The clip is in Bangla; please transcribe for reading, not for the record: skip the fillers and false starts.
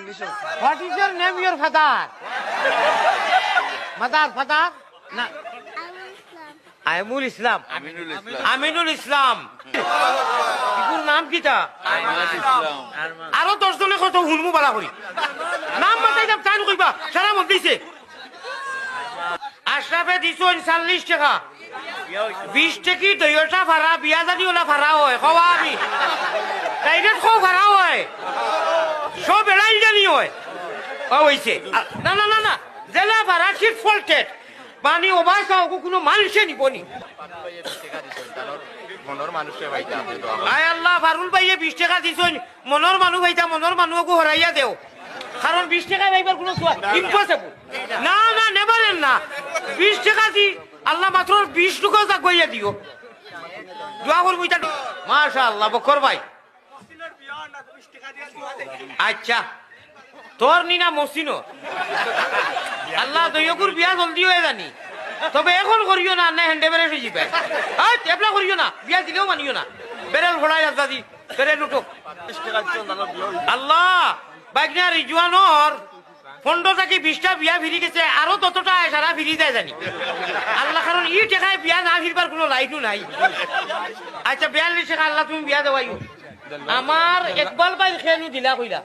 What is your name, your father? Father? Na. Aimul Islam. Aminul Islam. ইকুর নাম কিটা? আরো 10 জনে কত হুলমু বালা করি। নাম মাথায় যাব চান কইবা, সারা মন দিছে। আশরাফে দিছো 40 টাকা। 20 টাকি দইটা ভাড়া বিয়া জানি ওলা ভাড়া হয়, কওয়া আমি। ডাইরেক্ট কো ভাড়া হয়। সব এলাই জানি হয়। হইছে। না। জেলা ভাড়া ঠিক ফল্টেড। পানি ওভার খাও কোনো মানুষে নিবনি। মনের মানুষে ভাইটা আয় আল্লাহ ফারুল ভাইয়ে 20 টাকা দিছন মনের মানুষ ভাইটা মনের মানুষকে হরাইয়া দেও কারণ 20 টাকা ভাইবার কোনো ইম্পসিবল না নেবারেন না 20 টাকা দি আল্লাহ মাত্র 20 টাকা জাগইয়া দিও দোয়া করব এটা মাশাআল্লাহ বকর ভাই আচ্ছা তোর নিনা মসিনো আল্লাহ দইয়কুর বিয়া জলদি হয়ে জানি তবে এখন করিও না না হ্যান্ডে বেড়ে হয়ে যাবে হ্যাঁ এবলা করিও না বিয়া দিলেও মানিও না বেরেল ফোড়াই দাদি বেরেল উঠো আল্লাহ বাইকনা রিজওয়ানোর 15 থেকে 20টা বিয়া ফিরি গেছে আরো ততটা সারা ফিরি যায় জানি আল্লাহ কারণ ই টাকায় বিয়া না ফিরবার কোনো লাইনও নাই আচ্ছা 42 টাকা আল্লাহ তুমি বিয়া দেওয়াইও আমার একবার বাই খেয়ে দিলা কইলা